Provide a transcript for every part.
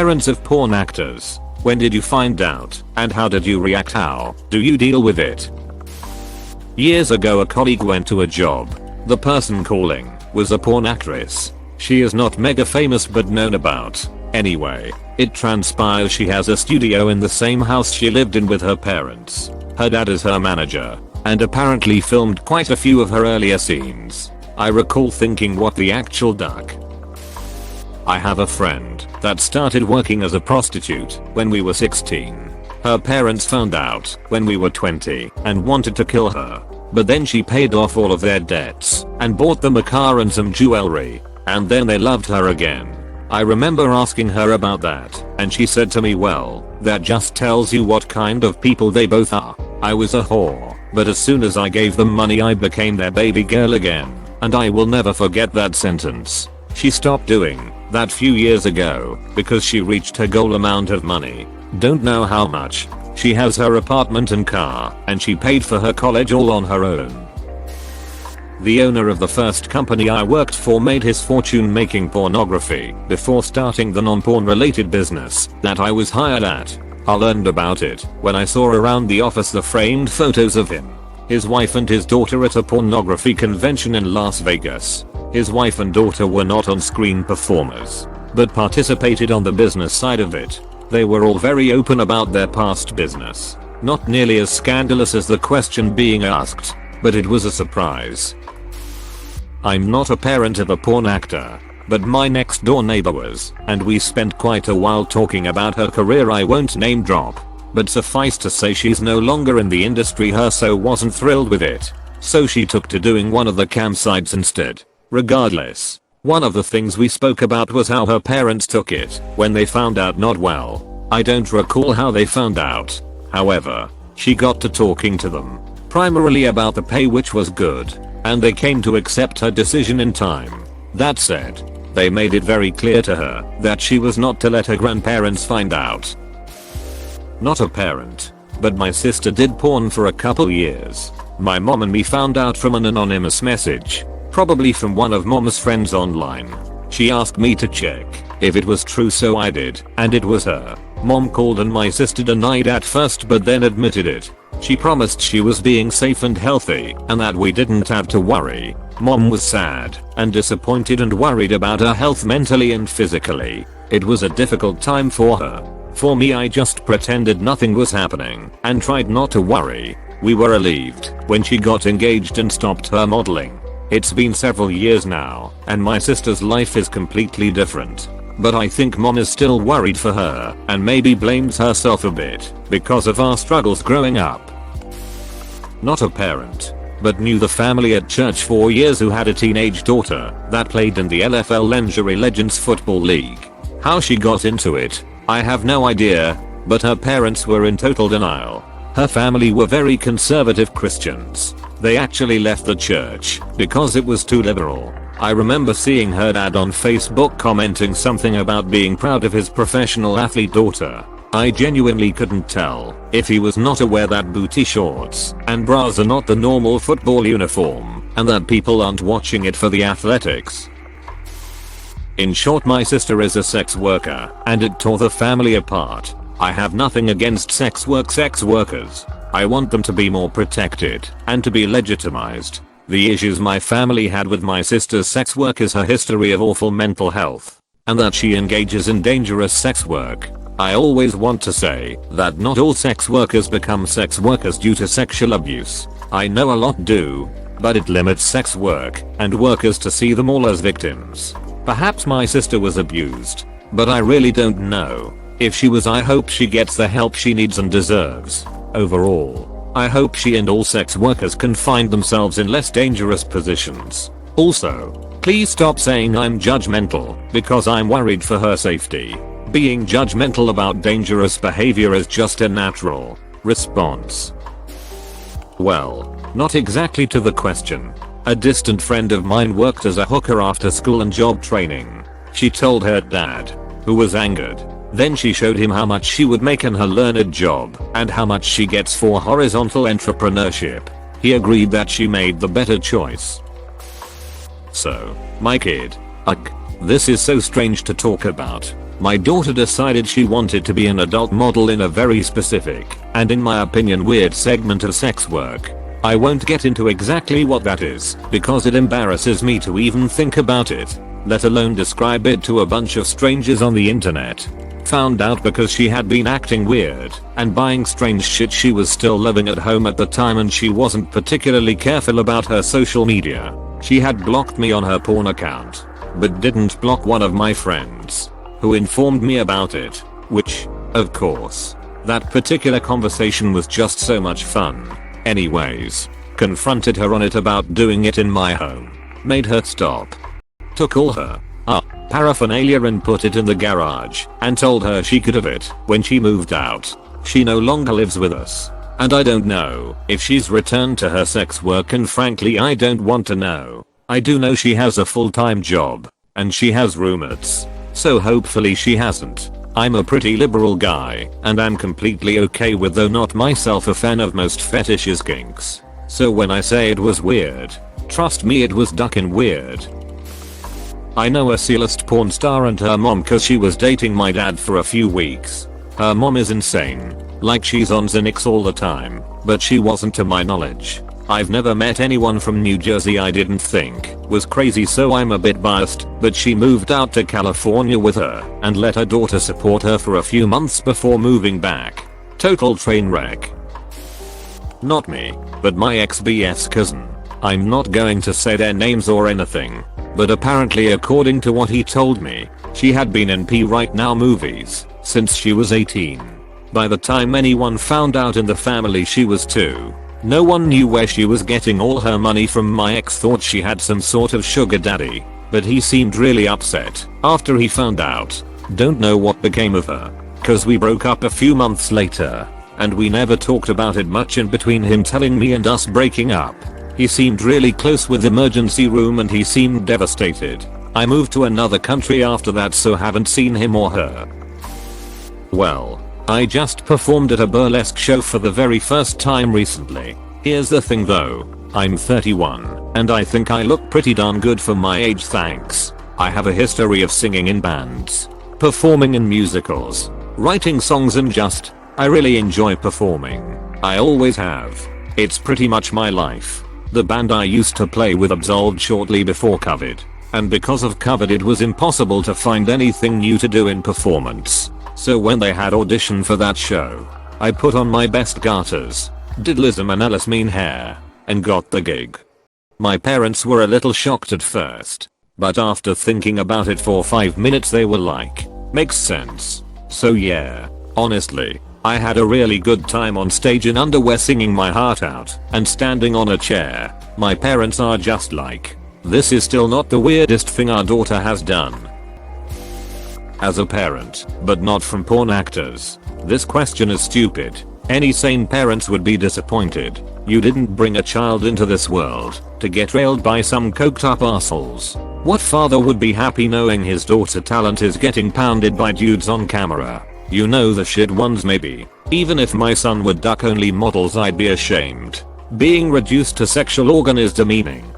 parents of porn actors? When did you find out, and how did you react? How do you deal with it? Years ago a colleague went to a job. The person calling was a porn actress. She is not mega famous but known about. Anyway, it transpires she has a studio in the same house she lived in with her parents. Her dad is her manager, and apparently filmed quite a few of her earlier scenes. I recall thinking, what the actual duck? I have a friend that started working as a prostitute when we were 16. Her parents found out when we were 20 and wanted to kill her. But then she paid off all of their debts and bought them a car and some jewelry, and then they loved her again. I remember asking her about that, and she said to me, well, that just tells you what kind of people they both are. I was a whore, but as soon as I gave them money I became their baby girl again, and I will never forget that sentence. She stopped doing that few years ago because she reached her goal amount of money. Don't know how much. She has her apartment and car, and she paid for her college all on her own. The owner of the first company I worked for made his fortune making pornography before starting the non-porn related business that I was hired at. I learned about it when I saw around the office the framed photos of him, his wife and his daughter at a pornography convention in Las Vegas. His wife and daughter were not on-screen performers, but participated on the business side of it. They were all very open about their past business. Not nearly as scandalous as the question being asked, but it was a surprise. I'm not a parent of a porn actor, but my next door neighbor was, and we spent quite a while talking about her career. I won't name drop, but suffice to say she's no longer in the industry. Her so wasn't thrilled with it, so she took to doing one of the campsites instead. Regardless, one of the things we spoke about was how her parents took it when they found out. Not well. I don't recall how they found out. However, she got to talking to them, primarily about the pay, which was good, and they came to accept her decision in time. That said, they made it very clear to her that she was not to let her grandparents find out. Not a parent, but my sister did porn for a couple years. My mom and me found out from an anonymous message, probably from one of mom's friends online. She asked me to check if it was true, so I did, and it was her. Mom called and my sister denied at first but then admitted it. She promised she was being safe and healthy and that we didn't have to worry. Mom was sad and disappointed and worried about her health mentally and physically. It was a difficult time for her. For me, I just pretended nothing was happening and tried not to worry. We were relieved when she got engaged and stopped her modeling. It's been several years now, and my sister's life is completely different. But I think mom is still worried for her and maybe blames herself a bit because of our struggles growing up. Not a parent, but knew the family at church for years who had a teenage daughter that played in the LFL Lingerie Legends Football League. How she got into it, I have no idea, but her parents were in total denial. Her family were very conservative Christians. They actually left the church because it was too liberal. I remember seeing her dad on Facebook commenting something about being proud of his professional athlete daughter. I genuinely couldn't tell if he was not aware that booty shorts and bras are not the normal football uniform and that people aren't watching it for the athletics. In short, my sister is a sex worker and it tore the family apart. I have nothing against sex workers. I want them to be more protected and to be legitimized. The issues my family had with my sister's sex work is her history of awful mental health and that she engages in dangerous sex work. I always want to say that not all sex workers become sex workers due to sexual abuse. I know a lot do, but it limits sex work and workers to see them all as victims. Perhaps my sister was abused, but I really don't know. If she was, I hope she gets the help she needs and deserves. Overall, I hope she and all sex workers can find themselves in less dangerous positions. Also, please stop saying I'm judgmental because I'm worried for her safety. Being judgmental about dangerous behavior is just a natural response. Well, not exactly to the question. A distant friend of mine worked as a hooker after school and job training. She told her dad, who was angered. Then she showed him how much she would make in her learned job and how much she gets for horizontal entrepreneurship. He agreed that she made the better choice. So, my kid, ugh, this is so strange to talk about. My daughter decided she wanted to be an adult model in a very specific, and in my opinion weird segment of sex work. I won't get into exactly what that is, because it embarrasses me to even think about it, let alone describe it to a bunch of strangers on the internet. Found out because she had been acting weird and buying strange shit. She was still living at home at the time and she wasn't particularly careful about her social media. She had blocked me on her porn account, but didn't block one of my friends, who informed me about it, which, of course, that particular conversation was just so much fun. Anyways, confronted her on it about doing it in my home, made her stop, took all her paraphernalia and put it in the garage, and told her she could have it when she moved out. She no longer lives with us, and I don't know if she's returned to her sex work, and frankly I don't want to know. I do know she has a full-time job, and she has roommates, so hopefully she hasn't. I'm a pretty liberal guy, and I'm completely okay with, though not myself a fan of most fetishes kinks. So when I say it was weird, trust me it was duckin' weird. I know a C-list porn star and her mom cause she was dating my dad for a few weeks. Her mom is insane, like she's on Xanax all the time, but she wasn't to my knowledge. I've never met anyone from New Jersey I didn't think was crazy, so I'm a bit biased, but she moved out to California with her and let her daughter support her for a few months before moving back. Total train wreck. Not me, but my ex-BF's cousin. I'm not going to say their names or anything, but apparently according to what he told me, she had been in P Right Now movies since she was 18. By the time anyone found out in the family she was 2. No one knew where she was getting all her money from. My ex thought she had some sort of sugar daddy, but he seemed really upset after he found out. Don't know what became of her, cause we broke up a few months later, and we never talked about it much in between him telling me and us breaking up. He seemed really close with emergency room and he seemed devastated. I moved to another country after that, so haven't seen him or her. Well, I just performed at a burlesque show for the very first time recently. Here's the thing though, I'm 31, and I think I look pretty darn good for my age, thanks. I have a history of singing in bands, performing in musicals, writing songs, and I really enjoy performing. I always have. It's pretty much my life. The band I used to play with absolved shortly before COVID, and because of COVID it was impossible to find anything new to do in performance. So when they had audition for that show, I put on my best garters, did Liz Minnelli's mean hair, and got the gig. My parents were a little shocked at first, but after thinking about it for 5 minutes they were like, makes sense. So yeah, honestly, I had a really good time on stage in underwear singing my heart out and standing on a chair. My parents are just like, this is still not the weirdest thing our daughter has done. As a parent, but not from porn actors, this question is stupid. Any sane parents would be disappointed. You didn't bring a child into this world to get railed by some coked up assholes. What father would be happy knowing his daughter's talent is getting pounded by dudes on camera? You know the shit ones maybe. Even if my son would duck only models I'd be ashamed. Being reduced to sexual organ is demeaning.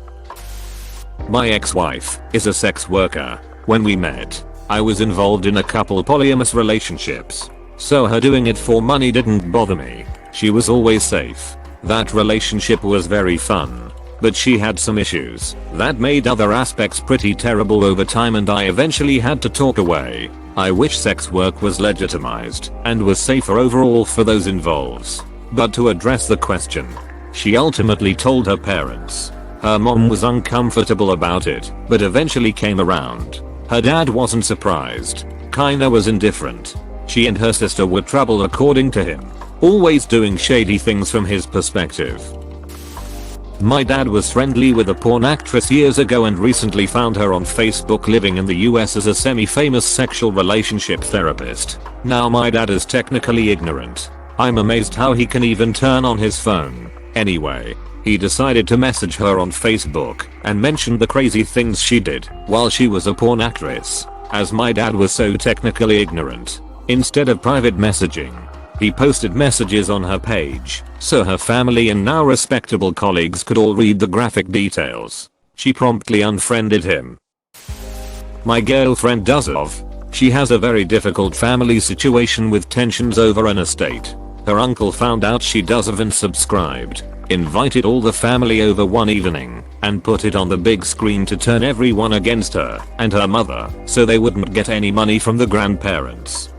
My ex-wife is a sex worker. When we met, I was involved in a couple polyamorous relationships, so her doing it for money didn't bother me. She was always safe. That relationship was very fun, but she had some issues that made other aspects pretty terrible over time, and I eventually had to talk away. I wish sex work was legitimized and was safer overall for those involved. But to address the question, she ultimately told her parents. Her mom was uncomfortable about it, but eventually came around. Her dad wasn't surprised, kinda was indifferent. She and her sister were trouble according to him, always doing shady things from his perspective. My dad was friendly with a porn actress years ago and recently found her on Facebook living in the US as a semi-famous sexual relationship therapist. Now my dad is technically ignorant. I'm amazed how he can even turn on his phone. Anyway, he decided to message her on Facebook and mentioned the crazy things she did while she was a porn actress. As my dad was so technically ignorant, instead of private messaging, he posted messages on her page, so her family and now respectable colleagues could all read the graphic details. She promptly unfriended him. My girlfriend does of She has a very difficult family situation with tensions over an estate. Her uncle found out she doesn't subscribed, invited all the family over one evening, and put it on the big screen to turn everyone against her and her mother so they wouldn't get any money from the grandparents.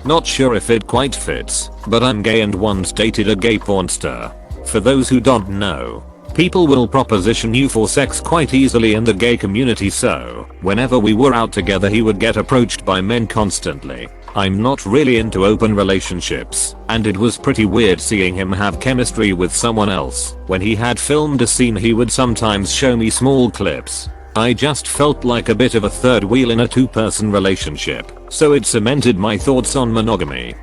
Not sure if it quite fits, but I'm gay and once dated a gay porn star. For those who don't know, people will proposition you for sex quite easily in the gay community, so whenever we were out together he would get approached by men constantly. I'm not really into open relationships, and it was pretty weird seeing him have chemistry with someone else. When he had filmed a scene he would sometimes show me small clips. I just felt like a bit of a third wheel in a two-person relationship, so it cemented my thoughts on monogamy.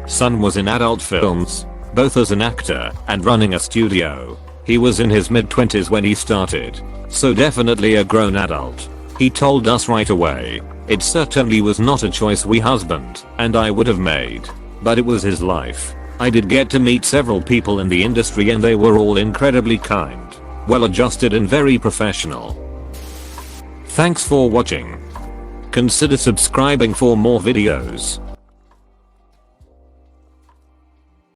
Son was in adult films, both as an actor and running a studio. He was in his mid-20s when he started, so definitely a grown adult. He told us right away, it certainly was not a choice we husband and I would have made, but it was his life. I did get to meet several people in the industry and they were all incredibly kind, well-adjusted and very professional. Thanks for watching. Consider subscribing for more videos.